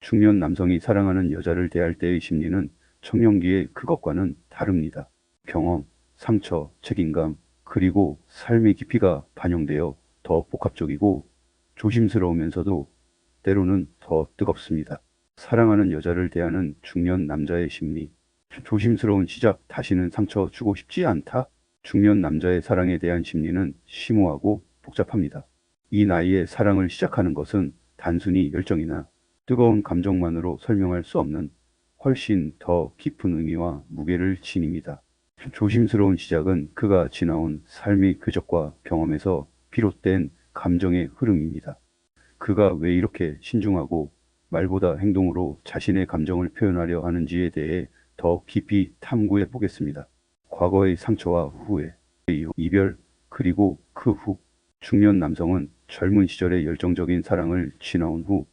중년 남성이 사랑하는 여자를 대할 때의 심리는 청년기의 그것과는 다릅니다. 경험, 상처, 책임감, 그리고 삶의 깊이가 반영되어 더 복합적이고 조심스러우면서도 때로는 더 뜨겁습니다. 사랑하는 여자를 대하는 중년 남자의 심리. 조심스러운 시작, 다시는 상처 주고 싶지 않다. 중년 남자의 사랑에 대한 심리는 심오하고 복잡합니다. 이 나이에 사랑을 시작하는 것은 단순히 열정이나 뜨거운 감정만으로 설명할 수 없는 훨씬 더 깊은 의미와 무게를 지닙니다. 조심스러운 시작은 그가 지나온 삶의 궤적과 경험에서 비롯된 감정의 흐름입니다. 그가 왜 이렇게 신중하고 말보다 행동으로 자신의 감정을 표현하려 하는지에 대해 더 깊이 탐구해 보겠습니다. 과거의 상처와 후회, 이별, 그리고 그 후, 중년 남성은 젊은 시절의 열정적인 사랑을 지나온 후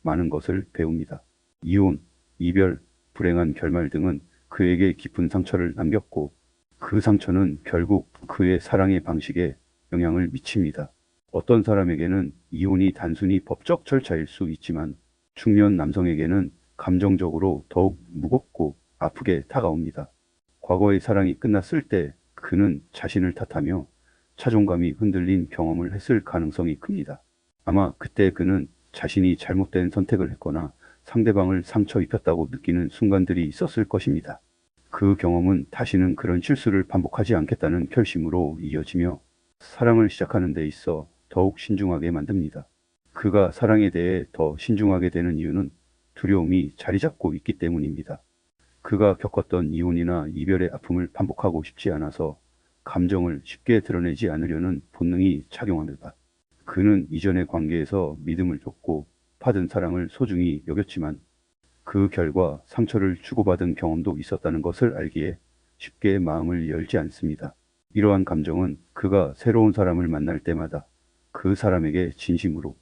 많은 것을 배웁니다. 이혼, 이별, 불행한 결말 등은 그에게 깊은 상처를 남겼고, 그 상처는 결국 그의 사랑의 방식에 영향을 미칩니다. 어떤 사람에게는 이혼이 단순히 법적 절차일 수 있지만, 중년 남성에게는 감정적으로 더욱 무겁고 아프게 다가옵니다. 과거의 사랑이 끝났을 때 그는 자신을 탓하며 자존감이 흔들린 경험을 했을 가능성이 큽니다. 아마 그때 그는 자신이 잘못된 선택을 했거나 상대방을 상처 입혔다고 느끼는 순간들이 있었을 것입니다. 그 경험은 다시는 그런 실수를 반복하지 않겠다는 결심으로 이어지며 사랑을 시작하는 데 있어 더욱 신중하게 만듭니다. 그가 사랑에 대해 더 신중하게 되는 이유는 두려움이 자리 잡고 있기 때문입니다. 그가 겪었던 이혼이나 이별의 아픔을 반복하고 싶지 않아서 감정을 쉽게 드러내지 않으려는 본능이 작용합니다. 그는 이전의 관계에서 믿음을 줬고 받은 사랑을 소중히 여겼지만 그 결과 상처를 주고받은 경험도 있었다는 것을 알기에 쉽게 마음을 열지 않습니다. 이러한 감정은 그가 새로운 사람을 만날 때마다 그 사람에게 진심으로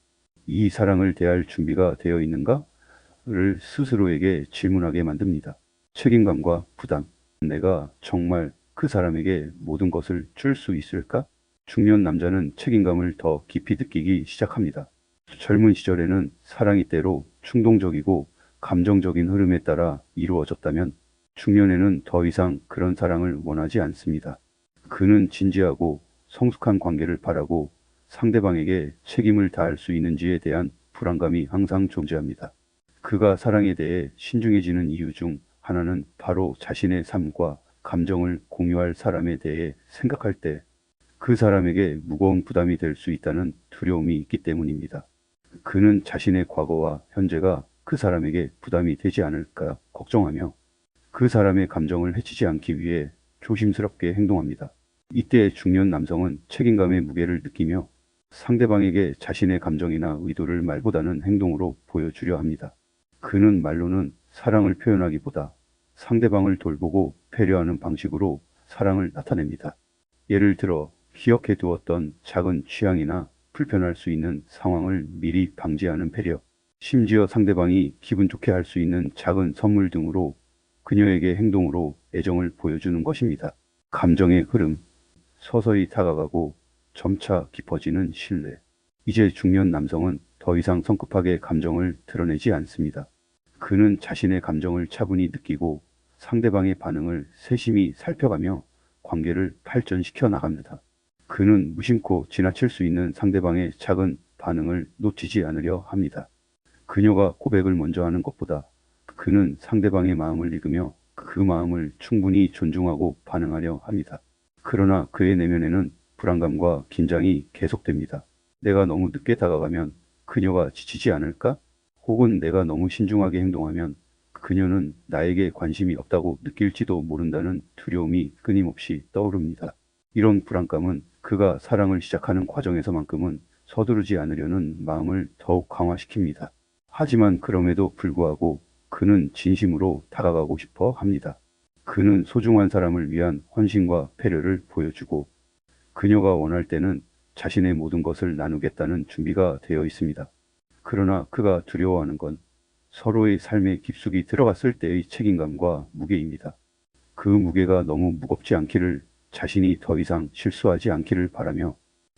이 사랑을 대할 준비가 되어 있는가를 스스로에게 질문하게 만듭니다. 책임감과 부담. 내가 정말 그 사람에게 모든 것을 줄 수 있을까? 중년 남자는 책임감을 더 깊이 느끼기 시작합니다. 젊은 시절에는 사랑이 때로 충동적이고 감정적인 흐름에 따라 이루어졌다면 중년에는 더 이상 그런 사랑을 원하지 않습니다. 그는 진지하고 성숙한 관계를 바라고 상대방에게 책임을 다할 수 있는지에 대한 불안감이 항상 존재합니다. 그가 사랑에 대해 신중해지는 이유 중 하나는 바로 자신의 삶과 감정을 공유할 사람에 대해 생각할 때 그 사람에게 무거운 부담이 될 수 있다는 두려움이 있기 때문입니다. 그는 자신의 과거와 현재가 그 사람에게 부담이 되지 않을까 걱정하며 그 사람의 감정을 해치지 않기 위해 조심스럽게 행동합니다. 이때 중년 남성은 책임감의 무게를 느끼며 상대방에게 자신의 감정이나 의도를 말보다는 행동으로 보여주려 합니다. 그는 말로는 사랑을 표현하기보다 상대방을 돌보고 배려하는 방식으로 사랑을 나타냅니다. 예를 들어 기억해 두었던 작은 취향이나 불편할 수 있는 상황을 미리 방지하는 배려, 심지어 상대방이 기분 좋게 할 수 있는 작은 선물 등으로 그녀에게 행동으로 애정을 보여주는 것입니다. 감정의 흐름, 서서히 다가가고 점차 깊어지는 신뢰. 이제 중년 남성은 더 이상 성급하게 감정을 드러내지 않습니다. 그는 자신의 감정을 차분히 느끼고 상대방의 반응을 세심히 살펴가며 관계를 발전시켜 나갑니다. 그는 무심코 지나칠 수 있는 상대방의 작은 반응을 놓치지 않으려 합니다. 그녀가 고백을 먼저 하는 것보다 그는 상대방의 마음을 읽으며 그 마음을 충분히 존중하고 반응하려 합니다. 그러나 그의 내면에는 불안감과 긴장이 계속됩니다. 내가 너무 늦게 다가가면 그녀가 지치지 않을까? 혹은 내가 너무 신중하게 행동하면 그녀는 나에게 관심이 없다고 느낄지도 모른다는 두려움이 끊임없이 떠오릅니다. 이런 불안감은 그가 사랑을 시작하는 과정에서만큼은 서두르지 않으려는 마음을 더욱 강화시킵니다. 하지만 그럼에도 불구하고 그는 진심으로 다가가고 싶어 합니다. 그는 소중한 사람을 위한 헌신과 배려를 보여주고 그녀가 원할 때는 자신의 모든 것을 나누겠다는 준비가 되어 있습니다. 그러나 그가 두려워하는 건 서로의 삶에 깊숙이 들어갔을 때의 책임감과 무게입니다. 그 무게가 너무 무겁지 않기를, 자신이 더 이상 실수하지 않기를 바라며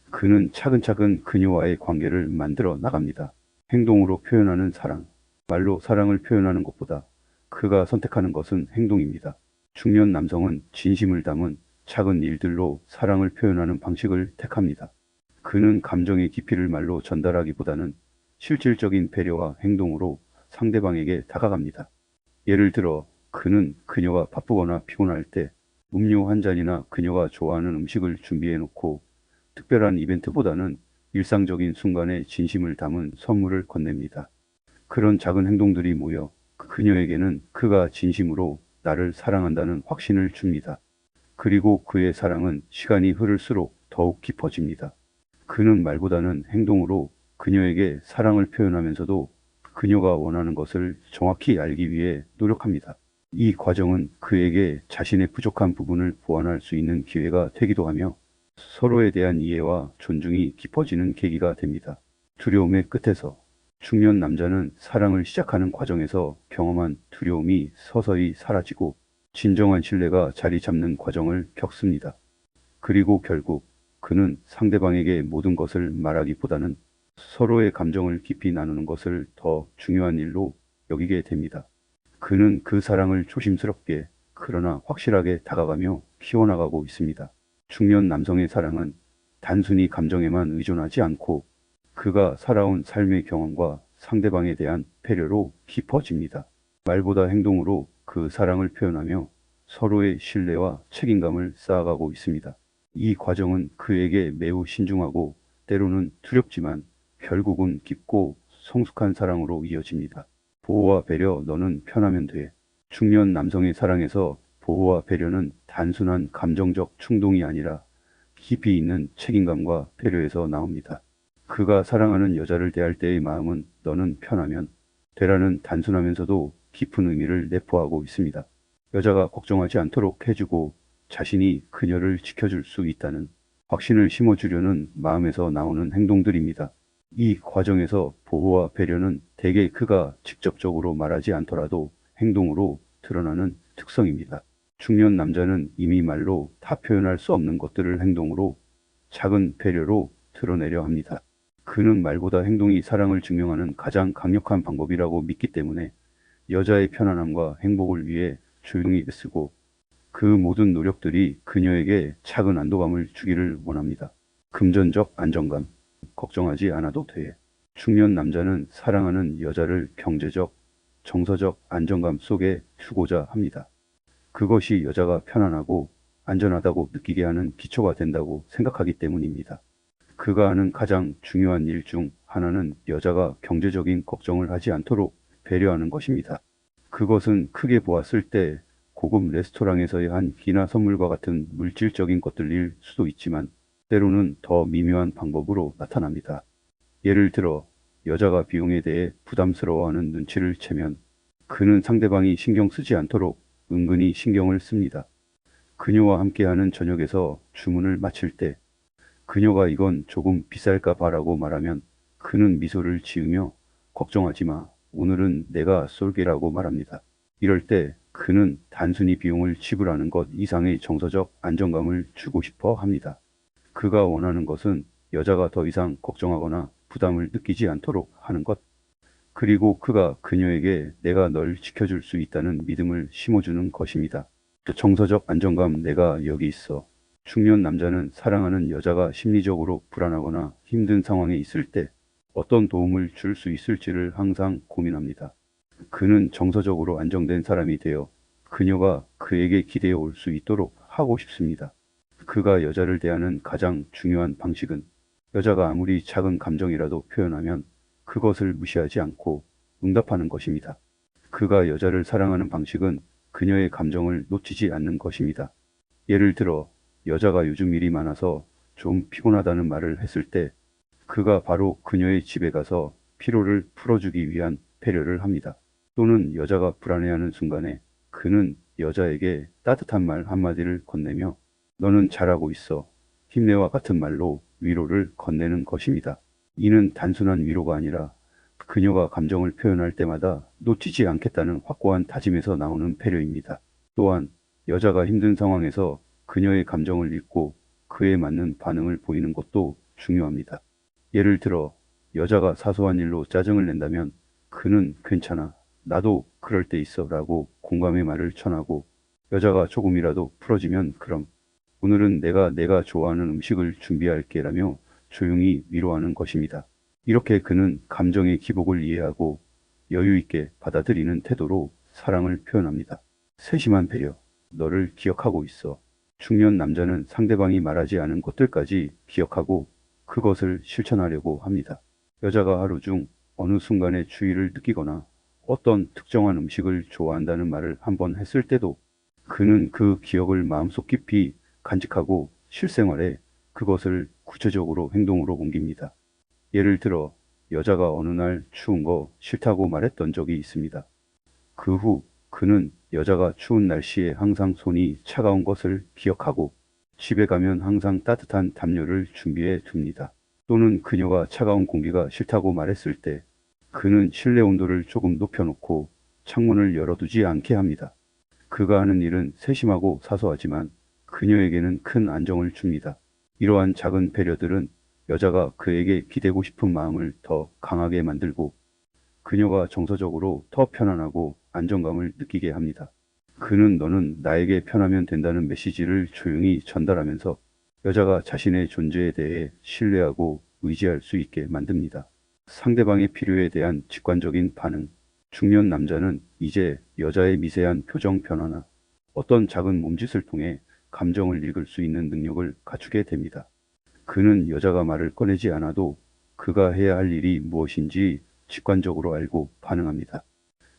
그는 차근차근 그녀와의 관계를 만들어 나갑니다. 행동으로 표현하는 사랑. 말로 사랑을 표현하는 것보다 그가 선택하는 것은 행동입니다. 중년 남성은 진심을 담은 작은 일들로 사랑을 표현하는 방식을 택합니다. 그는 감정의 깊이를 말로 전달하기보다는 실질적인 배려와 행동으로 상대방에게 다가갑니다. 예를 들어 그는 그녀가 바쁘거나 피곤할 때 음료 한 잔이나 그녀가 좋아하는 음식을 준비해 놓고 특별한 이벤트보다는 일상적인 순간에 진심을 담은 선물을 건넵니다. 그런 작은 행동들이 모여 그녀에게는 그가 진심으로 나를 사랑한다는 확신을 줍니다. 그리고 그의 사랑은 시간이 흐를수록 더욱 깊어집니다. 그는 말보다는 행동으로 그녀에게 사랑을 표현하면서도 그녀가 원하는 것을 정확히 알기 위해 노력합니다. 이 과정은 그에게 자신의 부족한 부분을 보완할 수 있는 기회가 되기도 하며 서로에 대한 이해와 존중이 깊어지는 계기가 됩니다. 두려움의 끝에서 중년 남자는 사랑을 시작하는 과정에서 경험한 두려움이 서서히 사라지고 진정한 신뢰가 자리 잡는 과정을 겪습니다. 그리고 결국 그는 상대방에게 모든 것을 말하기보다는 서로의 감정을 깊이 나누는 것을 더 중요한 일로 여기게 됩니다. 그는 그 사랑을 조심스럽게 그러나 확실하게 다가가며 키워나가고 있습니다. 중년 남성의 사랑은 단순히 감정에만 의존하지 않고 그가 살아온 삶의 경험과 상대방에 대한 배려로 깊어집니다. 말보다 행동으로 그 사랑을 표현하며 서로의 신뢰와 책임감을 쌓아가고 있습니다. 이 과정은 그에게 매우 신중하고 때로는 두렵지만 결국은 깊고 성숙한 사랑으로 이어집니다. 보호와 배려, 너는 편하면 돼. 중년 남성의 사랑에서 보호와 배려는 단순한 감정적 충동이 아니라 깊이 있는 책임감과 배려에서 나옵니다. 그가 사랑하는 여자를 대할 때의 마음은 너는 편하면 되라는 단순하면서도 깊은 의미를 내포하고 있습니다. 여자가 걱정하지 않도록 해주고 자신이 그녀를 지켜줄 수 있다는 확신을 심어주려는 마음에서 나오는 행동들입니다. 이 과정에서 보호와 배려는 대개 그가 직접적으로 말하지 않더라도 행동으로 드러나는 특성입니다. 중년 남자는 이미 말로 다 표현할 수 없는 것들을 행동으로 작은 배려로 드러내려 합니다. 그는 말보다 행동이 사랑을 증명하는 가장 강력한 방법이라고 믿기 때문에 여자의 편안함과 행복을 위해 조용히 애쓰고 그 모든 노력들이 그녀에게 작은 안도감을 주기를 원합니다. 금전적 안정감. 걱정하지 않아도 돼. 중년 남자는 사랑하는 여자를 경제적, 정서적 안정감 속에 두고자 합니다. 그것이 여자가 편안하고 안전하다고 느끼게 하는 기초가 된다고 생각하기 때문입니다. 그가 하는 가장 중요한 일 중 하나는 여자가 경제적인 걱정을 하지 않도록 배려하는 것입니다. 그것은 크게 보았을 때 고급 레스토랑에서의 한 끼나 선물과 같은 물질적인 것들일 수도 있지만 때로는 더 미묘한 방법으로 나타납니다. 예를 들어 여자가 비용에 대해 부담스러워하는 눈치를 채면 그는 상대방이 신경 쓰지 않도록 은근히 신경을 씁니다. 그녀와 함께하는 저녁에서 주문을 마칠 때 그녀가 이건 조금 비쌀까 봐라고 말하면 그는 미소를 지으며 걱정하지 마. 오늘은 내가 쏠게라고 말합니다. 이럴 때 그는 단순히 비용을 지불하는 것 이상의 정서적 안정감을 주고 싶어 합니다. 그가 원하는 것은 여자가 더 이상 걱정하거나 부담을 느끼지 않도록 하는 것. 그리고 그가 그녀에게 내가 널 지켜줄 수 있다는 믿음을 심어주는 것입니다. 정서적 안정감, 내가 여기 있어. 중년 남자는 사랑하는 여자가 심리적으로 불안하거나 힘든 상황에 있을 때 어떤 도움을 줄 수 있을지를 항상 고민합니다. 그는 정서적으로 안정된 사람이 되어 그녀가 그에게 기대어 올 수 있도록 하고 싶습니다. 그가 여자를 대하는 가장 중요한 방식은 여자가 아무리 작은 감정이라도 표현하면 그것을 무시하지 않고 응답하는 것입니다. 그가 여자를 사랑하는 방식은 그녀의 감정을 놓치지 않는 것입니다. 예를 들어 여자가 요즘 일이 많아서 좀 피곤하다는 말을 했을 때 그가 바로 그녀의 집에 가서 피로를 풀어주기 위한 배려를 합니다. 또는 여자가 불안해하는 순간에 그는 여자에게 따뜻한 말 한마디를 건네며 너는 잘하고 있어. 힘내와 같은 말로 위로를 건네는 것입니다. 이는 단순한 위로가 아니라 그녀가 감정을 표현할 때마다 놓치지 않겠다는 확고한 다짐에서 나오는 배려입니다. 또한 여자가 힘든 상황에서 그녀의 감정을 읽고 그에 맞는 반응을 보이는 것도 중요합니다. 예를 들어 여자가 사소한 일로 짜증을 낸다면 그는 괜찮아. 나도 그럴 때 있어 라고 공감의 말을 전하고 여자가 조금이라도 풀어지면 그럼 오늘은 내가 좋아하는 음식을 준비할게 라며 조용히 위로하는 것입니다. 이렇게 그는 감정의 기복을 이해하고 여유 있게 받아들이는 태도로 사랑을 표현합니다. 세심한 배려. 너를 기억하고 있어. 중년 남자는 상대방이 말하지 않은 것들까지 기억하고 그것을 실천하려고 합니다. 여자가 하루 중 어느 순간에 주의를 느끼거나 어떤 특정한 음식을 좋아한다는 말을 한번 했을 때도 그는 그 기억을 마음속 깊이 간직하고 실생활에 그것을 구체적으로 행동으로 옮깁니다. 예를 들어 여자가 어느 날 추운 거 싫다고 말했던 적이 있습니다. 그 후 그는 여자가 추운 날씨에 항상 손이 차가운 것을 기억하고 집에 가면 항상 따뜻한 담요를 준비해 둡니다. 또는 그녀가 차가운 공기가 싫다고 말했을 때 그는 실내 온도를 조금 높여놓고 창문을 열어두지 않게 합니다. 그가 하는 일은 세심하고 사소하지만 그녀에게는 큰 안정을 줍니다. 이러한 작은 배려들은 여자가 그에게 기대고 싶은 마음을 더 강하게 만들고 그녀가 정서적으로 더 편안하고 안정감을 느끼게 합니다. 그는 너는 나에게 편하면 된다는 메시지를 조용히 전달하면서 여자가 자신의 존재에 대해 신뢰하고 의지할 수 있게 만듭니다. 상대방의 필요에 대한 직관적인 반응. 중년 남자는 이제 여자의 미세한 표정 변화나 어떤 작은 몸짓을 통해 감정을 읽을 수 있는 능력을 갖추게 됩니다. 그는 여자가 말을 꺼내지 않아도 그가 해야 할 일이 무엇인지 직관적으로 알고 반응합니다.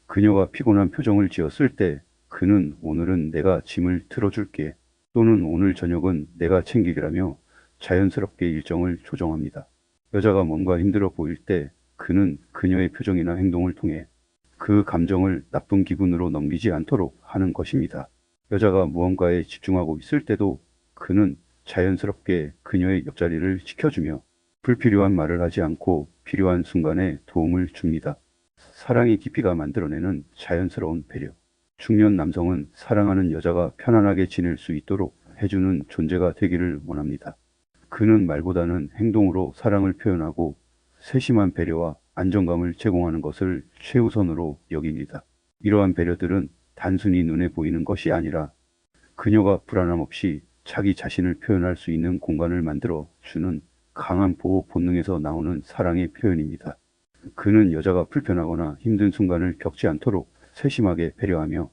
그녀가 피곤한 표정을 지었을 때 그는 오늘은 내가 짐을 틀어줄게 또는 오늘 저녁은 내가 챙기기라며 자연스럽게 일정을 조정합니다. 여자가 뭔가 힘들어 보일 때 그는 그녀의 표정이나 행동을 통해 그 감정을 나쁜 기분으로 넘기지 않도록 하는 것입니다. 여자가 무언가에 집중하고 있을 때도 그는 자연스럽게 그녀의 옆자리를 지켜주며 불필요한 말을 하지 않고 필요한 순간에 도움을 줍니다. 사랑의 깊이가 만들어내는 자연스러운 배려. 중년 남성은 사랑하는 여자가 편안하게 지낼 수 있도록 해주는 존재가 되기를 원합니다. 그는 말보다는 행동으로 사랑을 표현하고 세심한 배려와 안정감을 제공하는 것을 최우선으로 여깁니다. 이러한 배려들은 단순히 눈에 보이는 것이 아니라 그녀가 불안함 없이 자기 자신을 표현할 수 있는 공간을 만들어 주는 강한 보호 본능에서 나오는 사랑의 표현입니다. 그는 여자가 불편하거나 힘든 순간을 겪지 않도록 세심하게 배려하며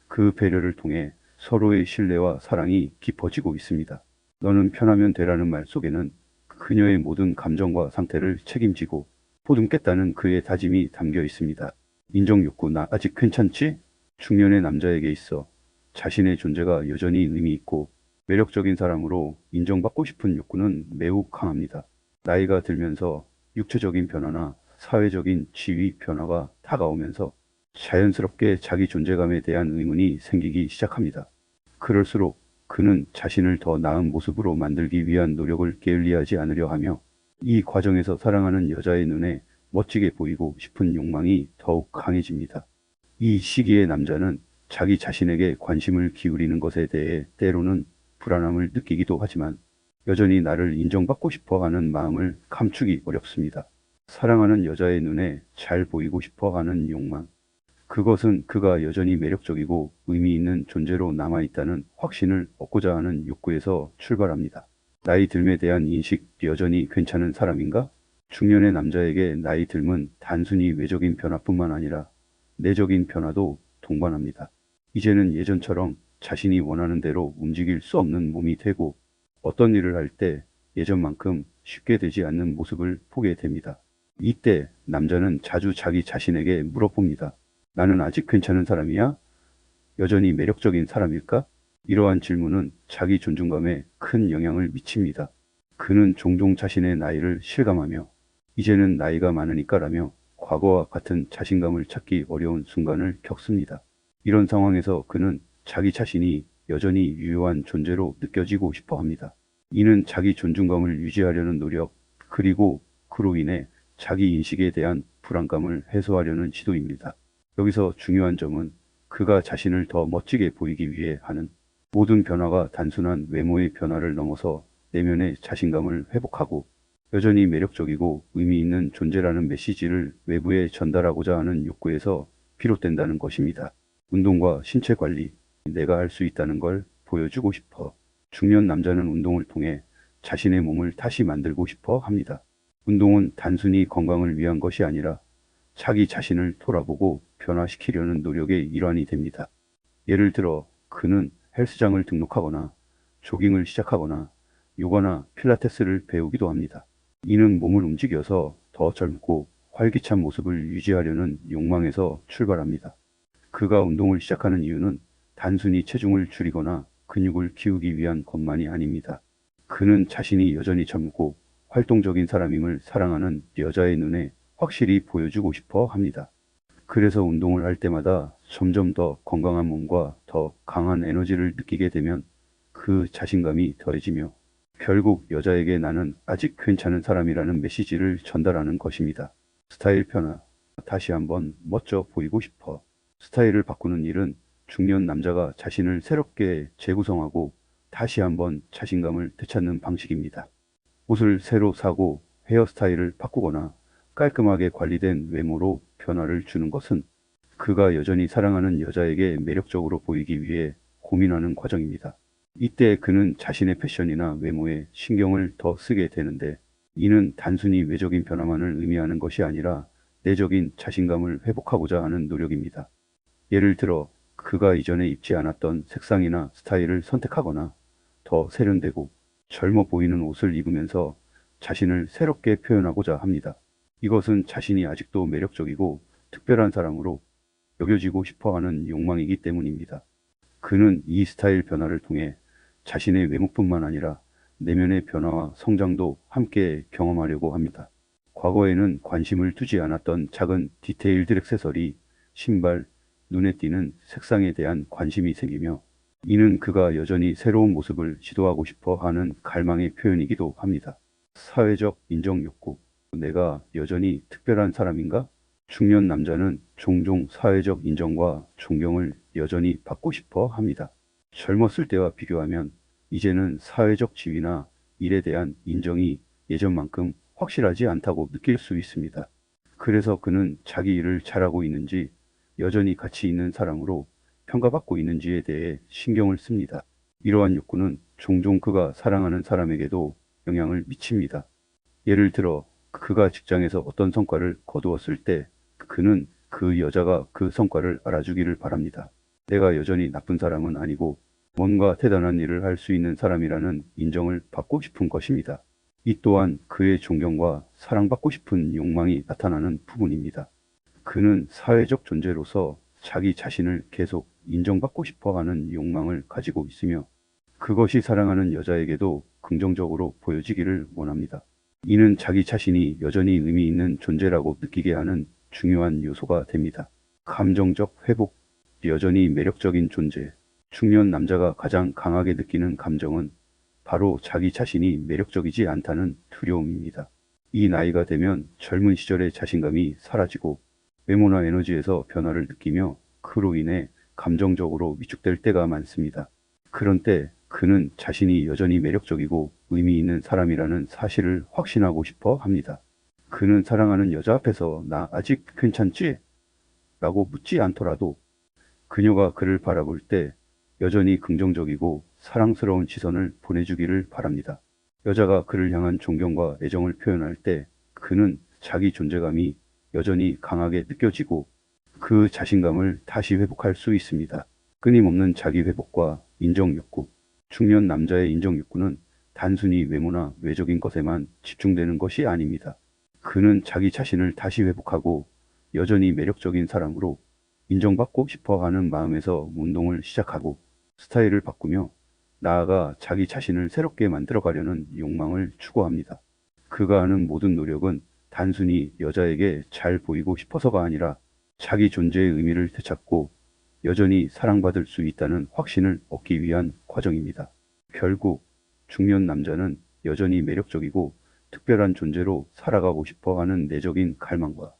그 배려를 통해 서로의 신뢰와 사랑이 깊어지고 있습니다. 너는 편하면 되라는 말 속에는 그녀의 모든 감정과 상태를 책임지고 보듬겠다는 그의 다짐이 담겨 있습니다. 인정욕구. 나 아직 괜찮지? 중년의 남자에게 있어 자신의 존재가 여전히 의미 있고 매력적인 사람으로 인정받고 싶은 욕구는 매우 강합니다. 나이가 들면서 육체적인 변화나 사회적인 지위 변화가 다가오면서 자연스럽게 자기 존재감에 대한 의문이 생기기 시작합니다. 그럴수록 그는 자신을 더 나은 모습으로 만들기 위한 노력을 게을리하지 않으려 하며 이 과정에서 사랑하는 여자의 눈에 멋지게 보이고 싶은 욕망이 더욱 강해집니다. 이 시기의 남자는 자기 자신에게 관심을 기울이는 것에 대해 때로는 불안함을 느끼기도 하지만 여전히 나를 인정받고 싶어 하는 마음을 감추기 어렵습니다. 사랑하는 여자의 눈에 잘 보이고 싶어 하는 욕망. 그것은 그가 여전히 매력적이고 의미 있는 존재로 남아있다는 확신을 얻고자 하는 욕구에서 출발합니다. 나이 듦에 대한 인식. 여전히 괜찮은 사람인가? 중년의 남자에게 나이 듦은 단순히 외적인 변화뿐만 아니라 내적인 변화도 동반합니다. 이제는 예전처럼 자신이 원하는 대로 움직일 수 없는 몸이 되고 어떤 일을 할 때 예전만큼 쉽게 되지 않는 모습을 보게 됩니다. 이때 남자는 자주 자기 자신에게 물어봅니다. 나는 아직 괜찮은 사람이야? 여전히 매력적인 사람일까? 이러한 질문은 자기 존중감에 큰 영향을 미칩니다. 그는 종종 자신의 나이를 실감하며 이제는 나이가 많으니까라며 과거와 같은 자신감을 찾기 어려운 순간을 겪습니다. 이런 상황에서 그는 자기 자신이 여전히 유효한 존재로 느껴지고 싶어 합니다. 이는 자기 존중감을 유지하려는 노력, 그리고 그로 인해 자기 인식에 대한 불안감을 해소하려는 시도입니다. 여기서 중요한 점은 그가 자신을 더 멋지게 보이기 위해 하는 모든 변화가 단순한 외모의 변화를 넘어서 내면의 자신감을 회복하고 여전히 매력적이고 의미 있는 존재라는 메시지를 외부에 전달하고자 하는 욕구에서 비롯된다는 것입니다. 운동과 신체 관리, 내가 할 수 있다는 걸 보여주고 싶어. 중년 남자는 운동을 통해 자신의 몸을 다시 만들고 싶어 합니다. 운동은 단순히 건강을 위한 것이 아니라 자기 자신을 돌아보고 변화시키려는 노력의 일환이 됩니다. 예를 들어 그는 헬스장을 등록하거나 조깅을 시작하거나 요가나 필라테스를 배우기도 합니다. 이는 몸을 움직여서 더 젊고 활기찬 모습을 유지하려는 욕망에서 출발합니다. 그가 운동을 시작하는 이유는 단순히 체중을 줄이거나 근육을 키우기 위한 것만이 아닙니다. 그는 자신이 여전히 젊고 활동적인 사람임을 사랑하는 여자의 눈에 확실히 보여주고 싶어 합니다. 그래서 운동을 할 때마다 점점 더 건강한 몸과 더 강한 에너지를 느끼게 되면 그 자신감이 더해지며 결국 여자에게 나는 아직 괜찮은 사람이라는 메시지를 전달하는 것입니다. 스타일 변화. 다시 한번 멋져 보이고 싶어. 스타일을 바꾸는 일은 중년 남자가 자신을 새롭게 재구성하고 다시 한번 자신감을 되찾는 방식입니다. 옷을 새로 사고 헤어스타일을 바꾸거나 깔끔하게 관리된 외모로 변화를 주는 것은 그가 여전히 사랑하는 여자에게 매력적으로 보이기 위해 고민하는 과정입니다. 이때 그는 자신의 패션이나 외모에 신경을 더 쓰게 되는데 이는 단순히 외적인 변화만을 의미하는 것이 아니라 내적인 자신감을 회복하고자 하는 노력입니다. 예를 들어 그가 이전에 입지 않았던 색상이나 스타일을 선택하거나 더 세련되고 젊어 보이는 옷을 입으면서 자신을 새롭게 표현하고자 합니다. 이것은 자신이 아직도 매력적이고 특별한 사람으로 여겨지고 싶어하는 욕망이기 때문입니다. 그는 이 스타일 변화를 통해 자신의 외모뿐만 아니라 내면의 변화와 성장도 함께 경험하려고 합니다. 과거에는 관심을 두지 않았던 작은 디테일들 액세서리, 신발, 눈에 띄는 색상에 대한 관심이 생기며 이는 그가 여전히 새로운 모습을 시도하고 싶어 하는 갈망의 표현이기도 합니다. 사회적 인정 욕구. 내가 여전히 특별한 사람인가? 중년 남자는 종종 사회적 인정과 존경을 여전히 받고 싶어 합니다. 젊었을 때와 비교하면 이제는 사회적 지위나 일에 대한 인정이 예전만큼 확실하지 않다고 느낄 수 있습니다. 그래서 그는 자기 일을 잘하고 있는지, 여전히 가치 있는 사람으로 평가받고 있는지에 대해 신경을 씁니다. 이러한 욕구는 종종 그가 사랑하는 사람에게도 영향을 미칩니다. 예를 들어 그가 직장에서 어떤 성과를 거두었을 때 그는 그 여자가 그 성과를 알아주기를 바랍니다. 내가 여전히 나쁜 사람은 아니고 뭔가 대단한 일을 할 수 있는 사람이라는 인정을 받고 싶은 것입니다. 이 또한 그의 존경과 사랑받고 싶은 욕망이 나타나는 부분입니다. 그는 사회적 존재로서 자기 자신을 계속 인정받고 싶어 하는 욕망을 가지고 있으며 그것이 사랑하는 여자에게도 긍정적으로 보여지기를 원합니다. 이는 자기 자신이 여전히 의미 있는 존재라고 느끼게 하는 중요한 요소가 됩니다. 감정적 회복. 여전히 매력적인 존재. 중년 남자가 가장 강하게 느끼는 감정은 바로 자기 자신이 매력적이지 않다는 두려움입니다. 이 나이가 되면 젊은 시절의 자신감이 사라지고 외모나 에너지에서 변화를 느끼며 그로 인해 감정적으로 위축될 때가 많습니다. 그런 때 그는 자신이 여전히 매력적이고 의미 있는 사람이라는 사실을 확신하고 싶어 합니다. 그는 사랑하는 여자 앞에서 나 아직 괜찮지? 라고 묻지 않더라도 그녀가 그를 바라볼 때 여전히 긍정적이고 사랑스러운 시선을 보내주기를 바랍니다. 여자가 그를 향한 존경과 애정을 표현할 때 그는 자기 존재감이 여전히 강하게 느껴지고 그 자신감을 다시 회복할 수 있습니다. 끊임없는 자기 회복과 인정 욕구. 중년 남자의 인정 욕구는 단순히 외모나 외적인 것에만 집중되는 것이 아닙니다. 그는 자기 자신을 다시 회복하고 여전히 매력적인 사람으로 인정받고 싶어 하는 마음에서 운동을 시작하고 스타일을 바꾸며 나아가 자기 자신을 새롭게 만들어가려는 욕망을 추구합니다. 그가 하는 모든 노력은 단순히 여자에게 잘 보이고 싶어서가 아니라 자기 존재의 의미를 되찾고 여전히 사랑받을 수 있다는 확신을 얻기 위한 과정입니다. 결국 중년 남자는 여전히 매력적이고 특별한 존재로 살아가고 싶어 하는 내적인 갈망과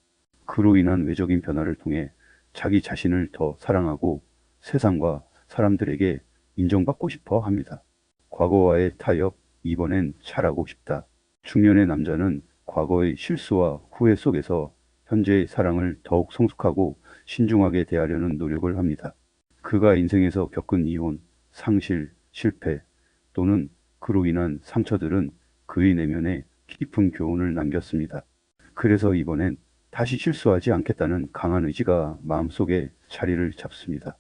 그로 인한 외적인 변화를 통해 자기 자신을 더 사랑하고 세상과 사람들에게 인정받고 싶어 합니다. 과거와의 타협, 이번엔 잘하고 싶다. 중년의 남자는 과거의 실수와 후회 속에서 현재의 사랑을 더욱 성숙하고 신중하게 대하려는 노력을 합니다. 그가 인생에서 겪은 이혼, 상실, 실패 또는 그로 인한 상처들은 그의 내면에 깊은 교훈을 남겼습니다. 그래서 이번엔 다시 실수하지 않겠다는 강한 의지가 마음속에 자리를 잡습니다.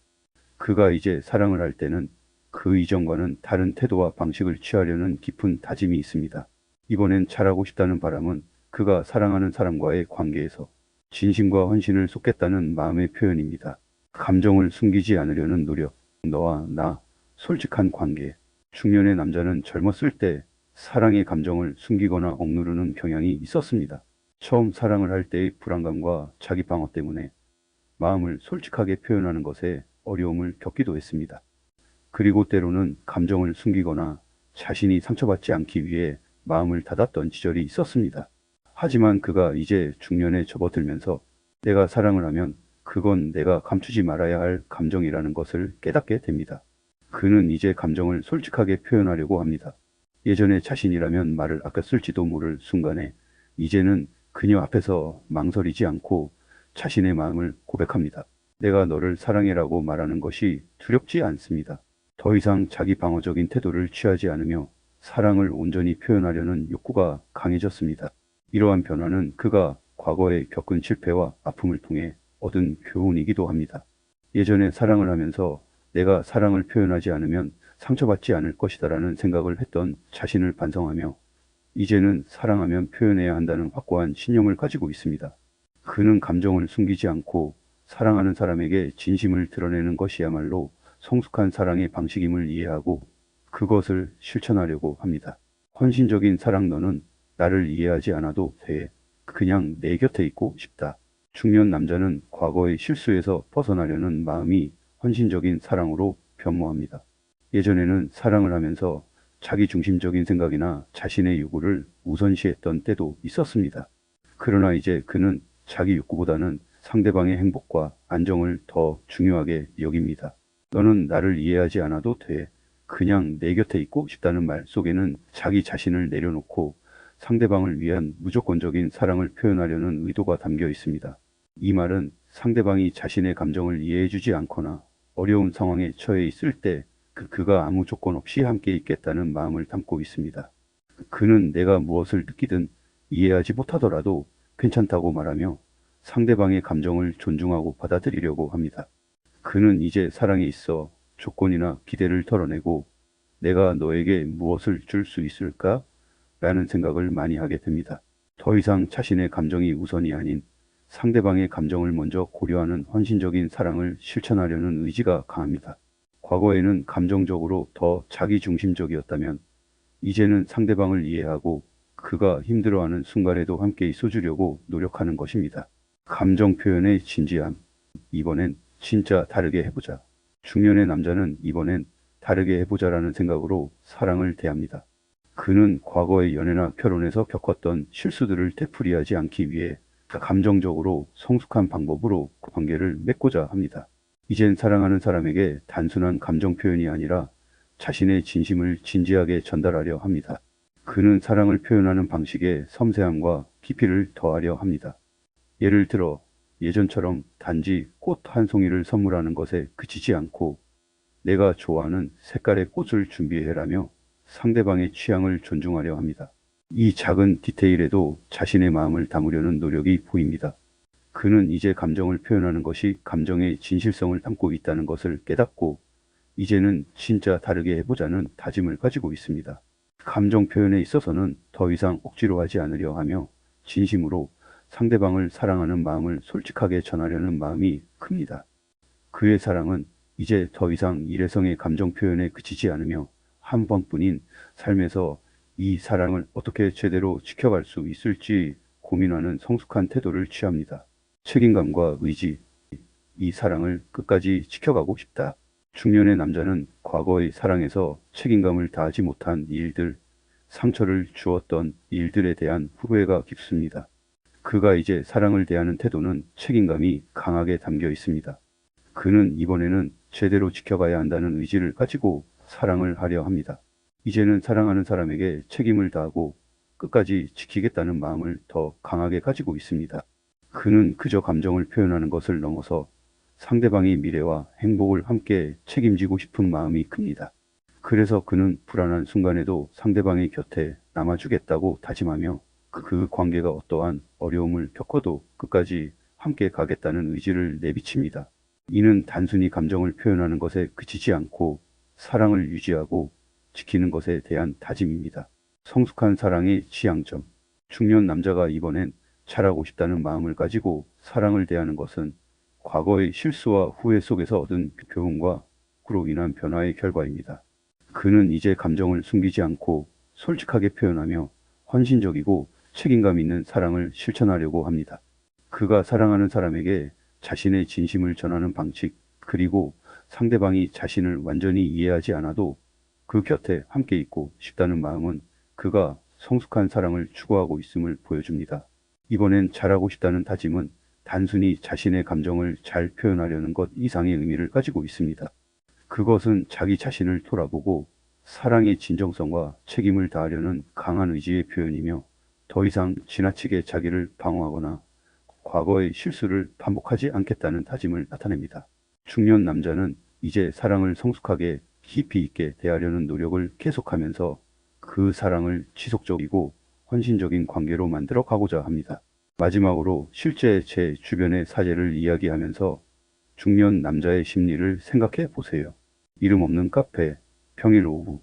그가 이제 사랑을 할 때는 그 이전과는 다른 태도와 방식을 취하려는 깊은 다짐이 있습니다. 이번엔 잘하고 싶다는 바람은 그가 사랑하는 사람과의 관계에서 진심과 헌신을 쏟겠다는 마음의 표현입니다. 감정을 숨기지 않으려는 노력, 너와 나, 솔직한 관계. 중년의 남자는 젊었을 때 사랑의 감정을 숨기거나 억누르는 경향이 있었습니다. 처음 사랑을 할 때의 불안감과 자기 방어 때문에 마음을 솔직하게 표현하는 것에 어려움을 겪기도 했습니다. 그리고 때로는 감정을 숨기거나 자신이 상처받지 않기 위해 마음을 닫았던 시절이 있었습니다. 하지만 그가 이제 중년에 접어들면서 내가 사랑을 하면 그건 내가 감추지 말아야 할 감정이라는 것을 깨닫게 됩니다. 그는 이제 감정을 솔직하게 표현하려고 합니다. 예전에 자신이라면 말을 아꼈을지도 모를 순간에 이제는 그녀 앞에서 망설이지 않고 자신의 마음을 고백합니다. 내가 너를 사랑해라고 말하는 것이 두렵지 않습니다. 더 이상 자기 방어적인 태도를 취하지 않으며 사랑을 온전히 표현하려는 욕구가 강해졌습니다. 이러한 변화는 그가 과거에 겪은 실패와 아픔을 통해 얻은 교훈이기도 합니다. 예전에 사랑을 하면서 내가 사랑을 표현하지 않으면 상처받지 않을 것이다라는 생각을 했던 자신을 반성하며 이제는 사랑하면 표현해야 한다는 확고한 신념을 가지고 있습니다. 그는 감정을 숨기지 않고 사랑하는 사람에게 진심을 드러내는 것이야말로 성숙한 사랑의 방식임을 이해하고 그것을 실천하려고 합니다. 헌신적인 사랑 너는 나를 이해하지 않아도 돼. 그냥 내 곁에 있고 싶다. 중년 남자는 과거의 실수에서 벗어나려는 마음이 헌신적인 사랑으로 변모합니다. 예전에는 사랑을 하면서 자기 중심적인 생각이나 자신의 요구를 우선시했던 때도 있었습니다. 그러나 이제 그는 자기 욕구보다는 상대방의 행복과 안정을 더 중요하게 여깁니다. 너는 나를 이해하지 않아도 돼. 그냥 내 곁에 있고 싶다는 말 속에는 자기 자신을 내려놓고 상대방을 위한 무조건적인 사랑을 표현하려는 의도가 담겨 있습니다. 이 말은 상대방이 자신의 감정을 이해해주지 않거나 어려운 상황에 처해 있을 때 그가 아무 조건 없이 함께 있겠다는 마음을 담고 있습니다. 그는 내가 무엇을 느끼든 이해하지 못하더라도 괜찮다고 말하며 상대방의 감정을 존중하고 받아들이려고 합니다. 그는 이제 사랑에 있어 조건이나 기대를 덜어내고 내가 너에게 무엇을 줄 수 있을까? 라는 생각을 많이 하게 됩니다. 더 이상 자신의 감정이 우선이 아닌 상대방의 감정을 먼저 고려하는 헌신적인 사랑을 실천하려는 의지가 강합니다. 과거에는 감정적으로 더 자기중심적이었다면 이제는 상대방을 이해하고 그가 힘들어하는 순간에도 함께 있어주려고 노력하는 것입니다. 감정 표현의 진지함. 이번엔 진짜 다르게 해보자. 중년의 남자는 이번엔 다르게 해보자라는 생각으로 사랑을 대합니다. 그는 과거의 연애나 결혼에서 겪었던 실수들을 되풀이하지 않기 위해 감정적으로 성숙한 방법으로 관계를 맺고자 합니다. 이젠 사랑하는 사람에게 단순한 감정 표현이 아니라 자신의 진심을 진지하게 전달하려 합니다. 그는 사랑을 표현하는 방식에 섬세함과 깊이를 더하려 합니다. 예를 들어 예전처럼 단지 꽃 한 송이를 선물하는 것에 그치지 않고 내가 좋아하는 색깔의 꽃을 준비해라며 상대방의 취향을 존중하려 합니다. 이 작은 디테일에도 자신의 마음을 담으려는 노력이 보입니다. 그는 이제 감정을 표현하는 것이 감정의 진실성을 담고 있다는 것을 깨닫고 이제는 진짜 다르게 해보자는 다짐을 가지고 있습니다. 감정 표현에 있어서는 더 이상 억지로 하지 않으려 하며 진심으로 상대방을 사랑하는 마음을 솔직하게 전하려는 마음이 큽니다. 그의 사랑은 이제 더 이상 일회성의 감정 표현에 그치지 않으며 한 번뿐인 삶에서 이 사랑을 어떻게 제대로 지켜갈 수 있을지 고민하는 성숙한 태도를 취합니다. 책임감과 의지, 이 사랑을 끝까지 지켜가고 싶다. 중년의 남자는 과거의 사랑에서 책임감을 다하지 못한 일들, 상처를 주었던 일들에 대한 후회가 깊습니다. 그가 이제 사랑을 대하는 태도는 책임감이 강하게 담겨 있습니다. 그는 이번에는 제대로 지켜가야 한다는 의지를 가지고 사랑을 하려 합니다. 이제는 사랑하는 사람에게 책임을 다하고 끝까지 지키겠다는 마음을 더 강하게 가지고 있습니다. 그는 그저 감정을 표현하는 것을 넘어서 상대방의 미래와 행복을 함께 책임지고 싶은 마음이 큽니다. 그래서 그는 불안한 순간에도 상대방의 곁에 남아주겠다고 다짐하며 그 관계가 어떠한 어려움을 겪어도 끝까지 함께 가겠다는 의지를 내비칩니다. 이는 단순히 감정을 표현하는 것에 그치지 않고 사랑을 유지하고 지키는 것에 대한 다짐입니다. 성숙한 사랑의 지향점. 중년 남자가 이번엔 잘하고 싶다는 마음을 가지고 사랑을 대하는 것은 과거의 실수와 후회 속에서 얻은 교훈과 그로 인한 변화의 결과입니다. 그는 이제 감정을 숨기지 않고 솔직하게 표현하며 헌신적이고 책임감 있는 사랑을 실천하려고 합니다. 그가 사랑하는 사람에게 자신의 진심을 전하는 방식, 그리고 상대방이 자신을 완전히 이해하지 않아도 그 곁에 함께 있고 싶다는 마음은 그가 성숙한 사랑을 추구하고 있음을 보여줍니다. 이번엔 잘하고 싶다는 다짐은 단순히 자신의 감정을 잘 표현하려는 것 이상의 의미를 가지고 있습니다. 그것은 자기 자신을 돌아보고 사랑의 진정성과 책임을 다하려는 강한 의지의 표현이며 더 이상 지나치게 자기를 방어하거나 과거의 실수를 반복하지 않겠다는 다짐을 나타냅니다. 중년 남자는 이제 사랑을 성숙하게 깊이 있게 대하려는 노력을 계속하면서 그 사랑을 지속적이고 헌신적인 관계로 만들어 가고자 합니다. 마지막으로 실제 제 주변의 사례를 이야기하면서 중년 남자의 심리를 생각해 보세요. 이름 없는 카페, 평일 오후.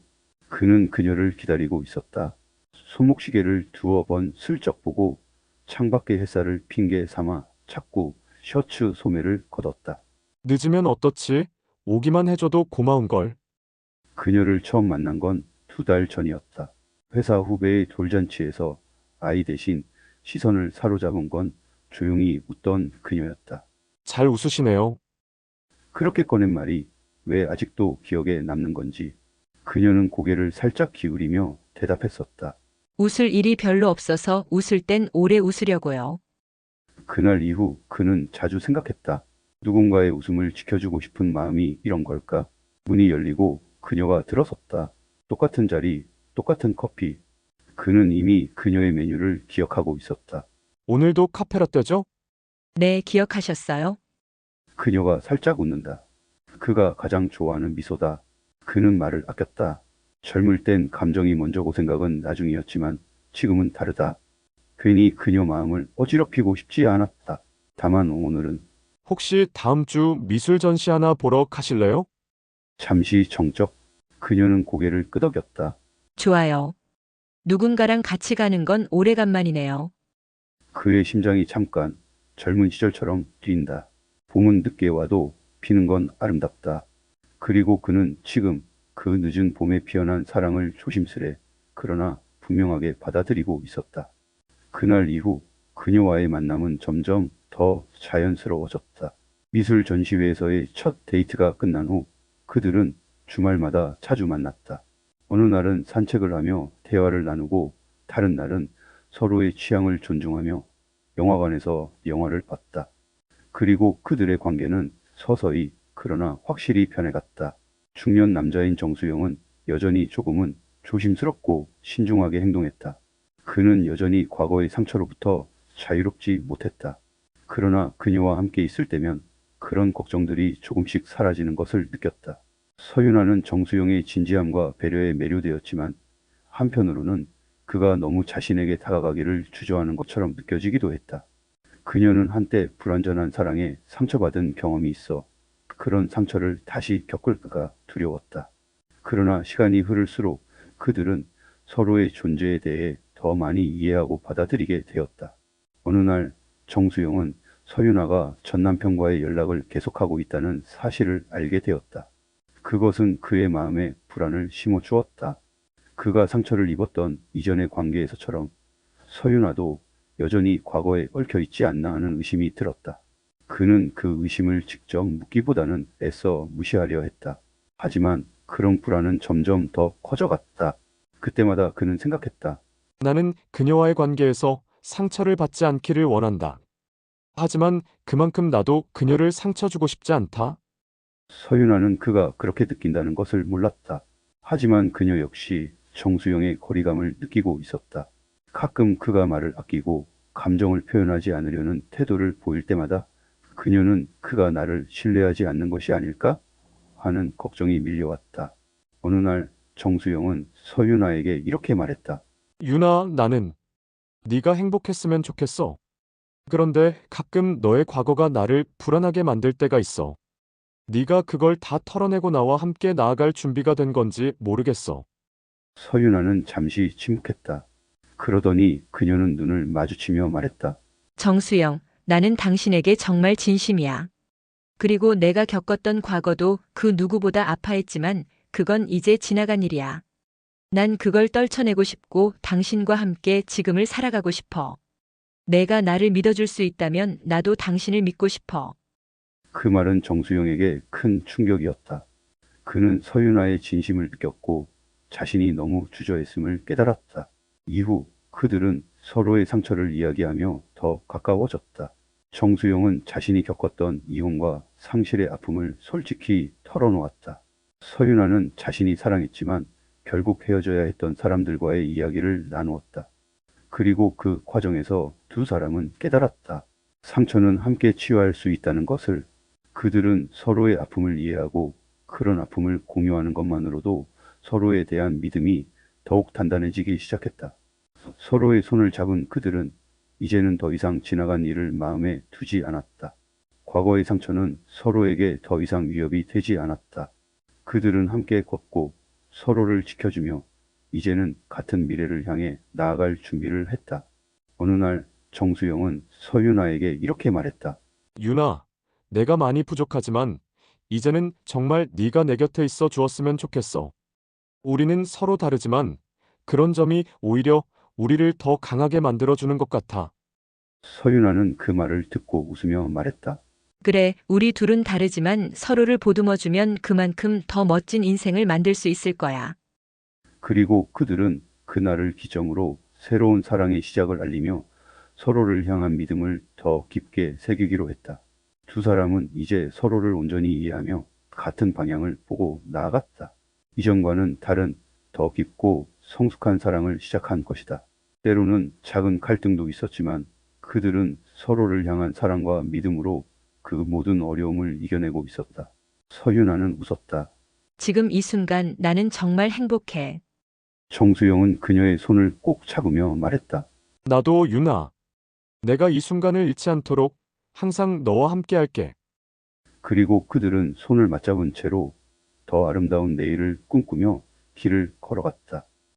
그는 그녀를 기다리고 있었다. 손목시계를 두어 번 슬쩍 보고 창밖의 햇살을 핑계 삼아 자꾸 셔츠 소매를 걷었다. 늦으면 어떻지? 오기만 해줘도 고마운걸. 그녀를 처음 만난 건 2달 전이었다. 회사 후배의 돌잔치에서 아이 대신 시선을 사로잡은 건 조용히 웃던 그녀였다. 잘 웃으시네요. 그렇게 꺼낸 말이 왜 아직도 기억에 남는 건지 그녀는 고개를 살짝 기울이며 대답했었다. 웃을 일이 별로 없어서 웃을 땐 오래 웃으려고요. 그날 이후 그는 자주 생각했다. 누군가의 웃음을 지켜주고 싶은 마음이 이런 걸까? 문이 열리고 그녀가 들어섰다. 똑같은 자리, 똑같은 커피. 그는 이미 그녀의 메뉴를 기억하고 있었다. 오늘도 카페라떼죠? 네, 기억하셨어요? 그녀가 살짝 웃는다. 그가 가장 좋아하는 미소다. 그는 말을 아꼈다. 젊을 땐 감정이 먼저고 생각은 나중이었지만 지금은 다르다. 괜히 그녀 마음을 어지럽히고 싶지 않았다. 다만 오늘은 혹시 다음 주 미술 전시 하나 보러 가실래요? 잠시 정적. 그녀는 고개를 끄덕였다. 좋아요. 누군가랑 같이 가는 건 오래간만이네요. 그의 심장이 잠깐 젊은 시절처럼 뛴다. 봄은 늦게 와도 피는 건 아름답다. 그리고 그는 지금 그 늦은 봄에 피어난 사랑을 조심스레 그러나 분명하게 받아들이고 있었다. 그날 이후 그녀와의 만남은 점점 더 자연스러워졌다. 미술 전시회에서의 첫 데이트가 끝난 후 그들은 주말마다 자주 만났다. 어느 날은 산책을 하며 대화를 나누고 다른 날은 서로의 취향을 존중하며 영화관에서 영화를 봤다. 그리고 그들의 관계는 서서히 그러나 확실히 변해갔다. 중년 남자인 정수영은 여전히 조금은 조심스럽고 신중하게 행동했다. 그는 여전히 과거의 상처로부터 자유롭지 못했다. 그러나 그녀와 함께 있을 때면 그런 걱정들이 조금씩 사라지는 것을 느꼈다. 서윤아는 정수영의 진지함과 배려에 매료되었지만 한편으로는 그가 너무 자신에게 다가가기를 주저하는 것처럼 느껴지기도 했다. 그녀는 한때 불완전한 사랑에 상처받은 경험이 있어 그런 상처를 다시 겪을까 두려웠다. 그러나 시간이 흐를수록 그들은 서로의 존재에 대해 더 많이 이해하고 받아들이게 되었다. 어느 날 정수영은 서윤아가 전 남편과의 연락을 계속하고 있다는 사실을 알게 되었다. 그것은 그의 마음에 불안을 심어주었다. 그가 상처를 입었던 이전의 관계에서처럼 서윤아도 여전히 과거에 얽혀 있지 않나 하는 의심이 들었다. 그는 그 의심을 직접 묻기보다는 애써 무시하려 했다. 하지만 그런 불안은 점점 더 커져갔다. 그때마다 그는 생각했다. 나는 그녀와의 관계에서 상처를 받지 않기를 원한다. 하지만 그만큼 나도 그녀를 상처 주고 싶지 않다. 서윤아는 그가 그렇게 느낀다는 것을 몰랐다. 하지만 그녀 역시 정수영의 거리감을 느끼고 있었다. 가끔 그가 말을 아끼고 감정을 표현하지 않으려는 태도를 보일 때마다 그녀는 그가 나를 신뢰하지 않는 것이 아닐까 하는 걱정이 밀려왔다. 어느 날 정수영은 서윤아에게 이렇게 말했다. 유나, 나는 네가 행복했으면 좋겠어. 그런데 가끔 너의 과거가 나를 불안하게 만들 때가 있어. 네가 그걸 다 털어내고 나와 함께 나아갈 준비가 된 건지 모르겠어. 서윤아는 잠시 침묵했다. 그러더니 그녀는 눈을 마주치며 말했다. 정수영, 나는 당신에게 정말 진심이야. 그리고 내가 겪었던 과거도 그 누구보다 아파했지만 그건 이제 지나간 일이야. 난 그걸 떨쳐내고 싶고 당신과 함께 지금을 살아가고 싶어. 내가 나를 믿어줄 수 있다면 나도 당신을 믿고 싶어. 그 말은 정수영에게 큰 충격이었다. 그는 서윤아의 진심을 느꼈고 자신이 너무 주저했음을 깨달았다. 이후 그들은 서로의 상처를 이야기하며 더 가까워졌다. 정수영은 자신이 겪었던 이혼과 상실의 아픔을 솔직히 털어놓았다. 서윤아는 자신이 사랑했지만 결국 헤어져야 했던 사람들과의 이야기를 나누었다. 그리고 그 과정에서 두 사람은 깨달았다. 상처는 함께 치유할 수 있다는 것을. 그들은 서로의 아픔을 이해하고 그런 아픔을 공유하는 것만으로도 서로에 대한 믿음이 더욱 단단해지기 시작했다. 서로의 손을 잡은 그들은 이제는 더 이상 지나간 일을 마음에 두지 않았다. 과거의 상처는 서로에게 더 이상 위협이 되지 않았다. 그들은 함께 걷고 서로를 지켜주며 이제는 같은 미래를 향해 나아갈 준비를 했다. 어느 날 정수영은 서윤아에게 이렇게 말했다. 유나, 내가 많이 부족하지만 이제는 정말 네가 내 곁에 있어 주었으면 좋겠어. 우리는 서로 다르지만 그런 점이 오히려 우리를 더 강하게 만들어주는 것 같아. 서윤아는 그 말을 듣고 웃으며 말했다. 그래, 우리 둘은 다르지만 서로를 보듬어주면 그만큼 더 멋진 인생을 만들 수 있을 거야. 그리고 그들은 그날을 기점으로 새로운 사랑의 시작을 알리며 서로를 향한 믿음을 더 깊게 새기기로 했다. 두 사람은 이제 서로를 온전히 이해하며 같은 방향을 보고 나아갔다. 이전과는 다른 더 깊고 성숙한 사랑을 시작한 것이다. 때로는 작은 갈등도 있었지만 그들은 서로를 향한 사랑과 믿음으로 그 모든 어려움을 이겨내고 있었다. 서윤아는 웃었다. 지금 이 순간 나는 정말 행복해. 정수영은 그녀의 손을 꼭 잡으며 말했다. 나도 유나, 내가 이 순간을 잃지 않도록 항상 너와 함께 할게. 그리고 그들은 손을 맞잡은 채로 더 아름다운 내일을 꿈꾸며 길을 걸어갔다.